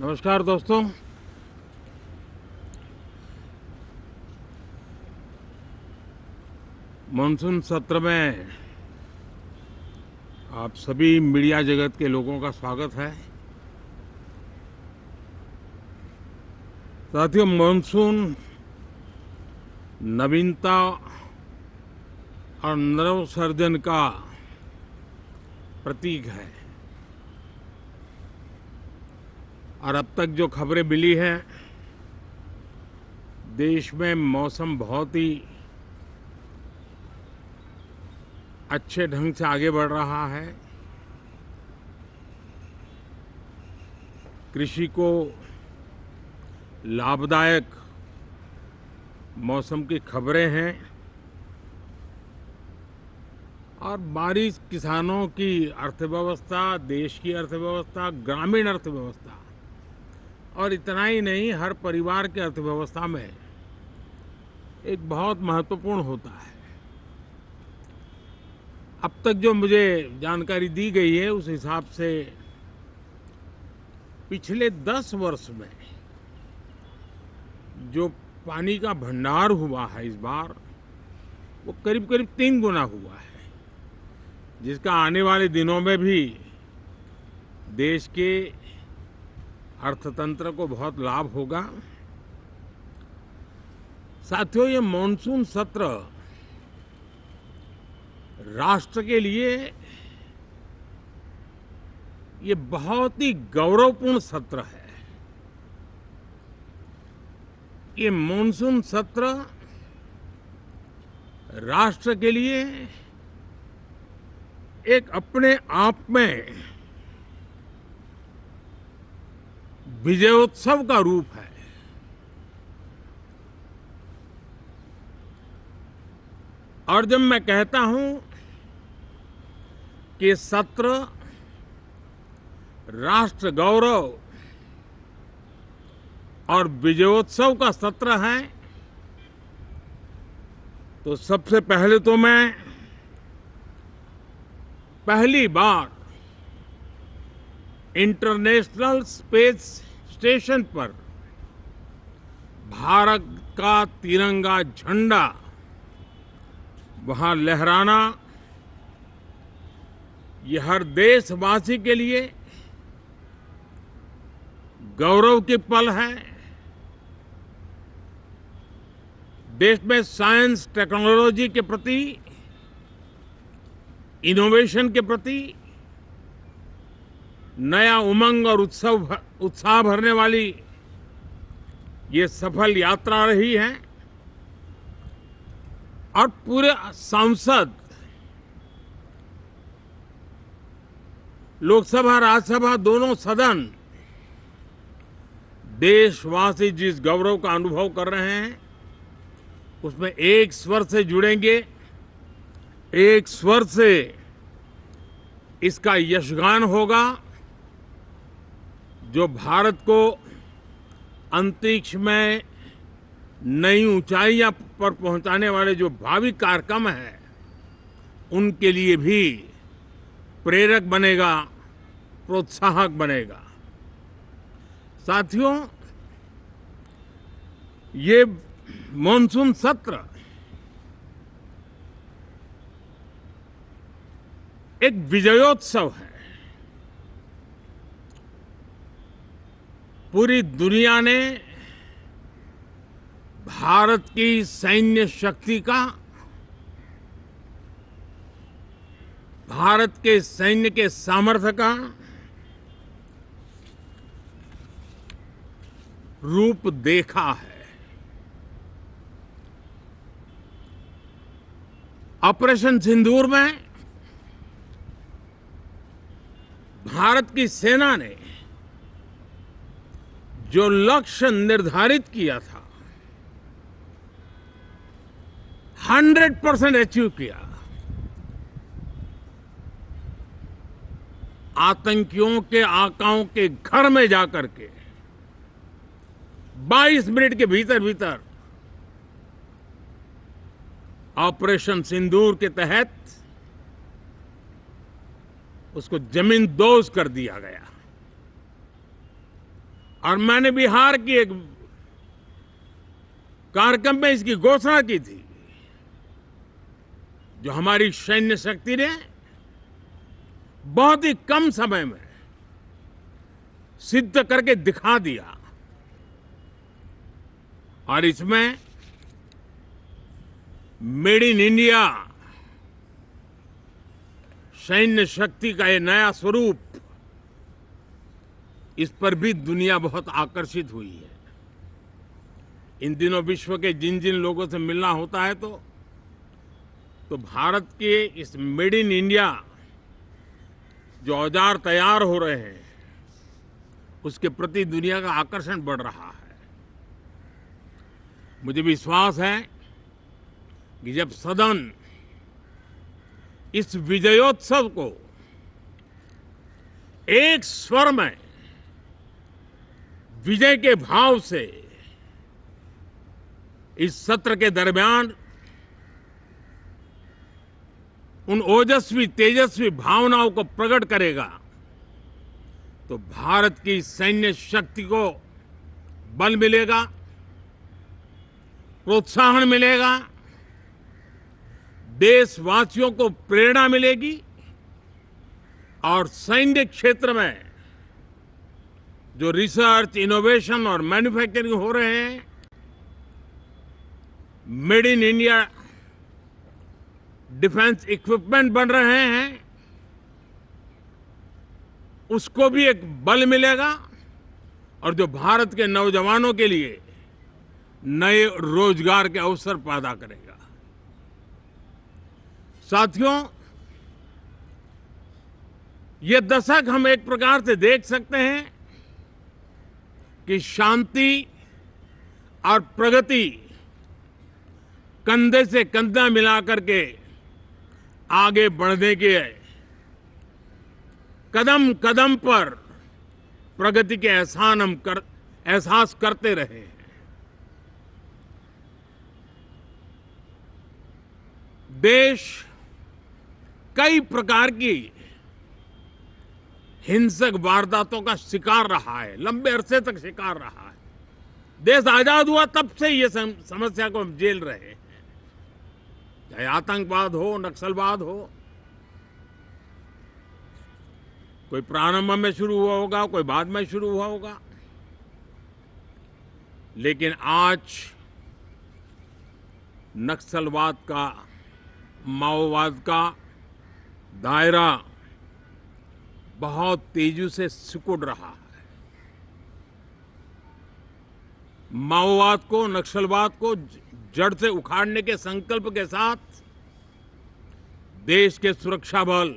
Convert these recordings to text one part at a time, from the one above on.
नमस्कार दोस्तों। मानसून सत्र में आप सभी मीडिया जगत के लोगों का स्वागत है। साथियों, मानसून नवीनता और नवसर्जन का प्रतीक है और अब तक जो खबरें मिली हैं, देश में मौसम बहुत ही अच्छे ढंग से आगे बढ़ रहा है। कृषि को लाभदायक मौसम की खबरें हैं और बारिश किसानों की अर्थव्यवस्था, देश की अर्थव्यवस्था, ग्रामीण अर्थव्यवस्था और इतना ही नहीं, हर परिवार की अर्थव्यवस्था में एक बहुत महत्वपूर्ण होता है। अब तक जो मुझे जानकारी दी गई है उस हिसाब से पिछले 10 वर्ष में जो पानी का भंडार हुआ है इस बार, वो करीब करीब 3 गुना हुआ है, जिसका आने वाले दिनों में भी देश के अर्थतंत्र को बहुत लाभ होगा। साथियों, ये मॉनसून सत्र राष्ट्र के लिए ये बहुत ही गौरवपूर्ण सत्र है। ये मॉनसून सत्र राष्ट्र के लिए एक अपने आप में विजयोत्सव का रूप है। और जब मैं कहता हूं कि सत्र राष्ट्र गौरव और विजयोत्सव का सत्र है, तो सबसे पहले तो मैं पहली बार इंटरनेशनल स्पेस स्टेशन पर भारत का तिरंगा झंडा वहां लहराना, ये हर देशवासी के लिए गौरव की पल है। देश में साइंस टेक्नोलॉजी के प्रति, इनोवेशन के प्रति नया उमंग और उत्साह भरने वाली ये सफल यात्रा रही है और पूरे सांसद, लोकसभा राज्यसभा दोनों सदन देशवासी जिस गौरव का अनुभव कर रहे हैं उसमें एक स्वर से जुड़ेंगे, एक स्वर से इसका यशगान होगा। जो भारत को अंतरिक्ष में नई ऊंचाइयां पर पहुंचाने वाले जो भावी कार्यक्रम हैं, उनके लिए भी प्रेरक बनेगा, प्रोत्साहक बनेगा। साथियों, ये मॉनसून सत्र एक विजयोत्सव है। पूरी दुनिया ने भारत की सैन्य शक्ति का, भारत के सैन्य के सामर्थ्य का रूप देखा है। ऑपरेशन सिंदूर में भारत की सेना ने जो लक्ष्य निर्धारित किया था, 100% अचीव किया। आतंकियों के आकाओं के घर में जाकर के 22 मिनट के भीतर भीतर ऑपरेशन सिंदूर के तहत उसको जमींदोज कर दिया गया और मैंने बिहार की एक कार्यक्रम में इसकी घोषणा की थी, जो हमारी सैन्य शक्ति ने बहुत ही कम समय में सिद्ध करके दिखा दिया। और इसमें मेड इन इंडिया सैन्य शक्ति का ये नया स्वरूप, इस पर भी दुनिया बहुत आकर्षित हुई है। इन दिनों विश्व के जिन जिन लोगों से मिलना होता है तो भारत के इस मेड इन इंडिया जो औजार तैयार हो रहे हैं, उसके प्रति दुनिया का आकर्षण बढ़ रहा है। मुझे विश्वास है कि जब सदन इस विजयोत्सव को एक स्वर में विजय के भाव से इस सत्र के दरमियान उन ओजस्वी तेजस्वी भावनाओं को प्रकट करेगा, तो भारत की सैन्य शक्ति को बल मिलेगा, प्रोत्साहन मिलेगा, देशवासियों को प्रेरणा मिलेगी और सैन्य क्षेत्र में जो रिसर्च, इनोवेशन और मैन्युफैक्चरिंग हो रहे हैं, made in India defence equipment बन रहे हैं, उसको भी एक बल मिलेगा और जो भारत के नौजवानों के लिए नए रोजगार के अवसर पैदा करेगा। साथियों, ये दशक हम एक प्रकार से देख सकते हैं कि शांति और प्रगति कंधे से कंधा मिलाकर के आगे बढ़ने के कदम कदम पर प्रगति के एहसास करते रहे हैं। देश कई प्रकार की हिंसक वारदातों का शिकार रहा है, लंबे अरसे तक शिकार रहा है। देश आजाद हुआ तब से ये समस्या को हम झेल रहे हैं, चाहे आतंकवाद हो, नक्सलवाद हो। कोई प्रारंभ में शुरू हुआ होगा, कोई बाद में शुरू हुआ होगा, लेकिन आज नक्सलवाद का, माओवाद का दायरा बहुत तेजी से सिकुड़ रहा है। माओवाद को, नक्सलवाद को जड़ से उखाड़ने के संकल्प के साथ देश के सुरक्षा बल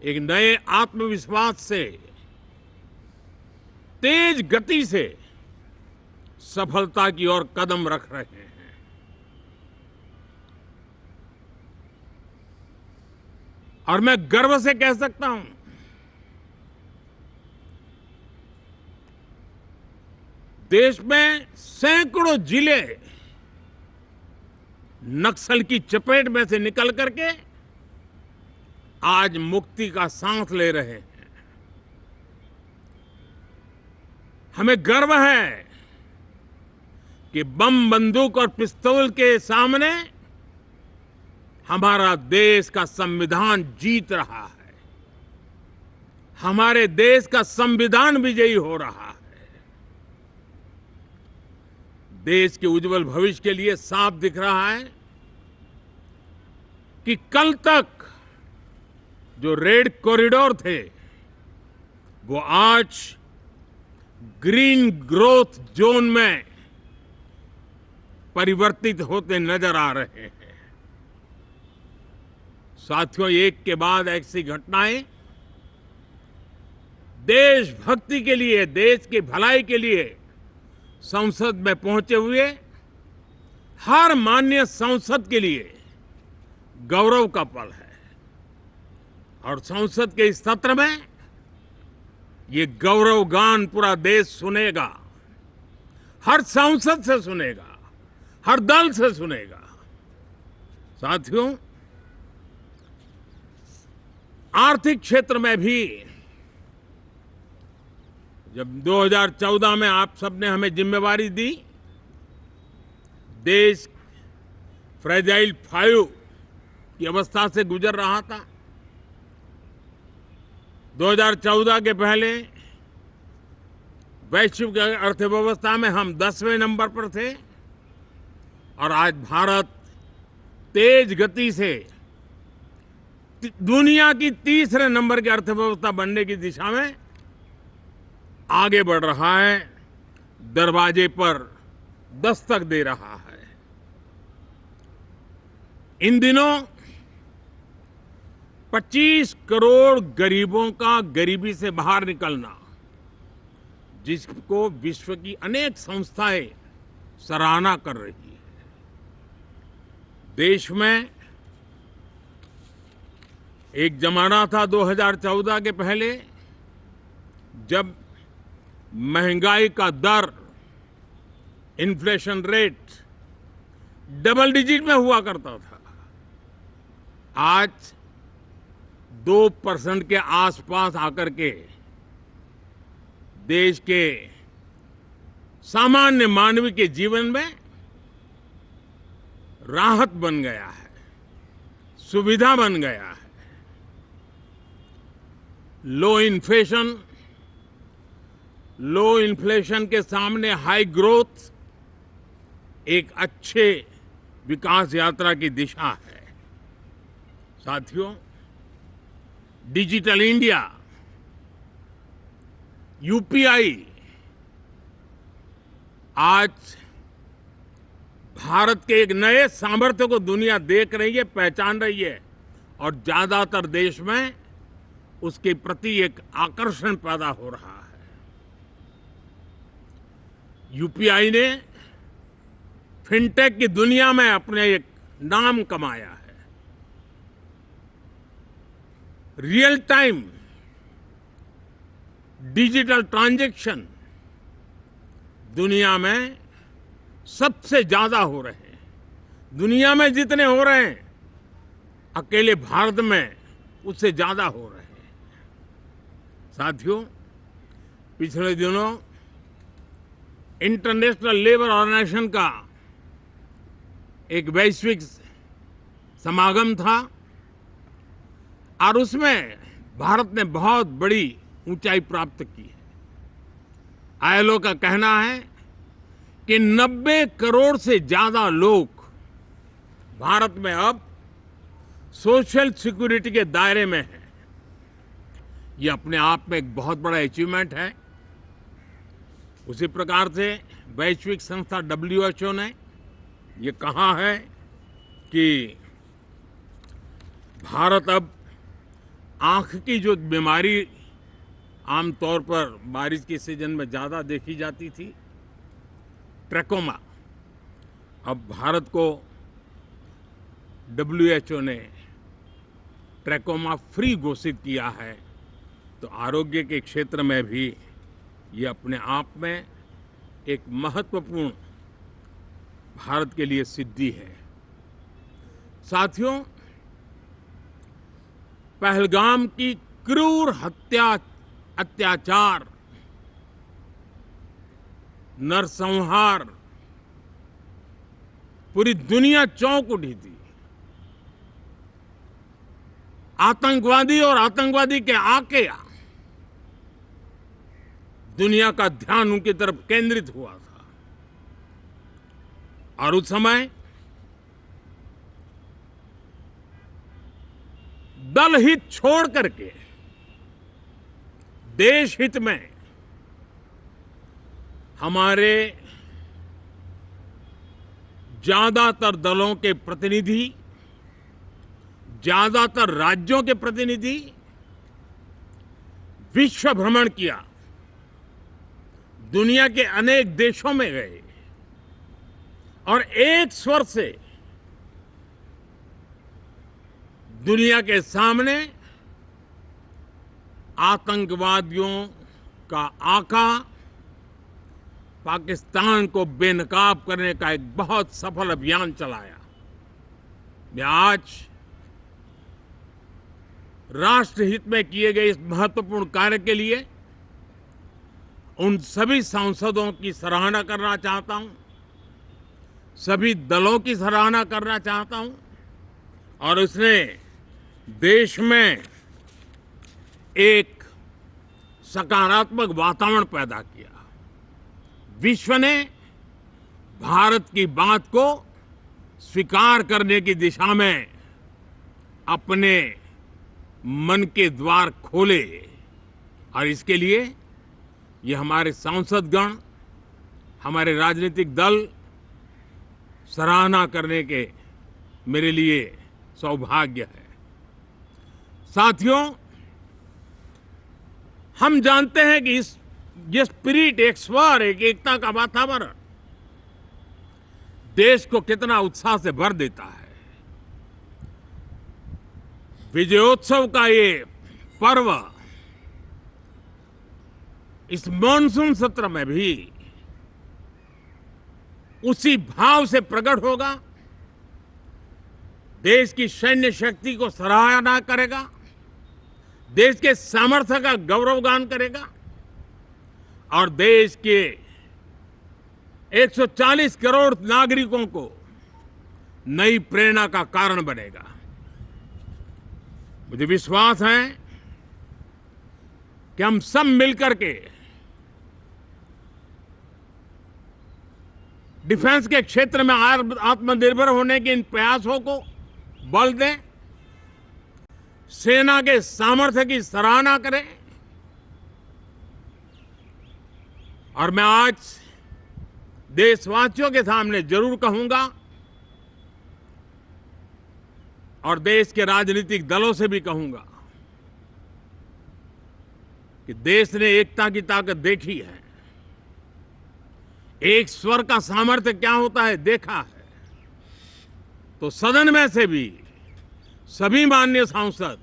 एक नए आत्मविश्वास से, तेज गति से सफलता की ओर कदम रख रहे हैं। और मैं गर्व से कह सकता हूं, देश में सैकड़ों जिले नक्सल की चपेट में से निकल करके आज मुक्ति का सांस ले रहे हैं। हमें गर्व है कि बम, बंदूक और पिस्तौल के सामने हमारा देश का संविधान जीत रहा है, हमारे देश का संविधान विजयी हो रहा है। देश के उज्जवल भविष्य के लिए साफ दिख रहा है कि कल तक जो रेड कॉरिडोर थे, वो आज ग्रीन ग्रोथ जोन में परिवर्तित होते नजर आ रहे हैं। साथियों, एक के बाद ऐसी घटनाएं देशभक्ति के लिए, देश की भलाई के लिए संसद में पहुंचे हुए हर माननीय सांसद के लिए गौरव का पल है। और संसद के इस सत्र में ये गौरव गान पूरा देश सुनेगा, हर सांसद से सुनेगा, हर दल से सुनेगा। साथियों, आर्थिक क्षेत्र में भी जब 2014 में आप सबने हमें जिम्मेवारी दी, देश फ्रेजाइल 5 की अवस्था से गुजर रहा था। 2014 के पहले वैश्विक अर्थव्यवस्था में हम 10वें नंबर पर थे और आज भारत तेज गति से दुनिया की तीसरे नंबर की अर्थव्यवस्था बनने की दिशा में आगे बढ़ रहा है, दरवाजे पर दस्तक दे रहा है। इन दिनों 25 करोड़ गरीबों का गरीबी से बाहर निकलना, जिसको विश्व की अनेक संस्थाएं सराहना कर रही है। देश में एक जमाना था 2014 के पहले, जब महंगाई का दर, इन्फ्लेशन रेट डबल डिजिट में हुआ करता था। आज 2% के आसपास आकर के देश के सामान्य मानव के जीवन में राहत बन गया है, सुविधा बन गया है। लो इन्फ्लेशन के सामने हाई ग्रोथ एक अच्छे विकास यात्रा की दिशा है। साथियों, डिजिटल इंडिया, यूपीआई आज भारत के एक नए सामर्थ्य को दुनिया देख रही है, पहचान रही है और ज्यादातर देश में उसके प्रति एक आकर्षण पैदा हो रहा है। यूपीआई ने फिनटेक की दुनिया में अपने एक नाम कमाया है। रियल टाइम डिजिटल ट्रांजैक्शन दुनिया में सबसे ज्यादा हो रहे हैं। दुनिया में जितने हो रहे हैं, अकेले भारत में उससे ज्यादा हो रहे हैं। साथियों, पिछले दिनों इंटरनेशनल लेबर ऑर्गेनाइजेशन का एक वैश्विक समागम था और उसमें भारत ने बहुत बड़ी ऊंचाई प्राप्त की है। आईएलओ का कहना है कि 90 करोड़ से ज्यादा लोग भारत में अब सोशल सिक्योरिटी के दायरे में हैं। ये अपने आप में एक बहुत बड़ा अचीवमेंट है। उसी प्रकार से वैश्विक संस्था WHO ने ये कहा है कि भारत अब आंख की जो बीमारी आमतौर पर बारिश के सीजन में ज़्यादा देखी जाती थी, ट्रैकोमा, अब भारत को WHO ने ट्रैकोमा फ्री घोषित किया है। तो आरोग्य के क्षेत्र में भी ये अपने आप में एक महत्वपूर्ण भारत के लिए सिद्धि है। साथियों, पहलगाम की क्रूर अत्याचार, नरसंहार, पूरी दुनिया चौंक उठी थी। आतंकवादी और आतंकवादी के आके दुनिया का ध्यान उनकी तरफ केंद्रित हुआ था और उस समय दल हित छोड़ करके देश हित में हमारे ज्यादातर दलों के प्रतिनिधि, ज्यादातर राज्यों के प्रतिनिधि विश्व भ्रमण किया, दुनिया के अनेक देशों में गए और एक स्वर से दुनिया के सामने आतंकवादियों का आका पाकिस्तान को बेनकाब करने का एक बहुत सफल अभियान चलाया। मैं आज राष्ट्रहित में किए गए इस महत्वपूर्ण कार्य के लिए उन सभी सांसदों की सराहना करना चाहता हूं, सभी दलों की सराहना करना चाहता हूं और उसने देश में एक सकारात्मक वातावरण पैदा किया। विश्व ने भारत की बात को स्वीकार करने की दिशा में अपने मन के द्वार खोले और इसके लिए ये हमारे सांसदगण, हमारे राजनीतिक दल सराहना करने के मेरे लिए सौभाग्य है। साथियों, हम जानते हैं कि ये स्पिरिट, एक स्वर, एक एकता का वातावरण देश को कितना उत्साह से भर देता है। विजयोत्सव का ये पर्व इस मानसून सत्र में भी उसी भाव से प्रकट होगा। देश की सैन्य शक्ति को सराहना करेगा, देश के सामर्थ्य का गौरवगान करेगा और देश के 140 करोड़ नागरिकों को नई प्रेरणा का कारण बनेगा। मुझे विश्वास है कि हम सब मिलकर के डिफेंस के क्षेत्र में आत्मनिर्भर होने के इन प्रयासों को बल दें, सेना के सामर्थ्य की सराहना करें और मैं आज देशवासियों के सामने जरूर कहूंगा और देश के राजनीतिक दलों से भी कहूंगा कि देश ने एकता की ताकत देखी है, एक स्वर का सामर्थ्य क्या होता है देखा है। तो सदन में से भी सभी माननीय सांसद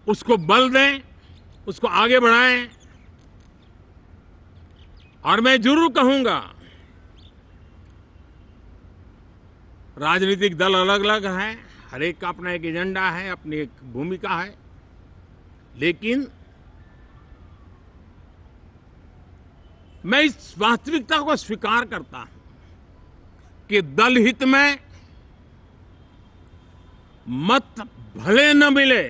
उसको बल दें, उसको आगे बढ़ाएं और मैं जरूर कहूंगा, राजनीतिक दल अलग अलग हैं, हर एक का अपना एक एजेंडा है, अपनी एक भूमिका है, लेकिन मैं इस वास्तविकता को स्वीकार करता हूं कि दल हित में मत भले न मिले,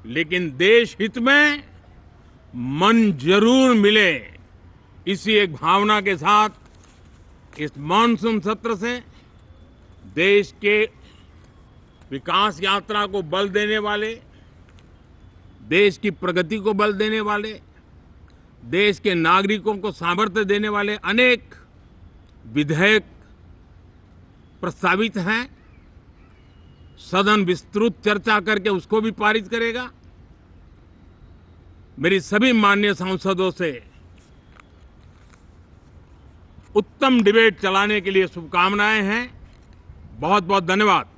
लेकिन देश हित में मन जरूर मिले। इसी एक भावना के साथ इस मानसून सत्र से देश के विकास यात्रा को बल देने वाले, देश की प्रगति को बल देने वाले, देश के नागरिकों को सामर्थ्य देने वाले अनेक विधेयक प्रस्तावित हैं। सदन विस्तृत चर्चा करके उसको भी पारित करेगा। मेरी सभी माननीय सांसदों से उत्तम डिबेट चलाने के लिए शुभकामनाएं हैं। बहुत बहुत धन्यवाद।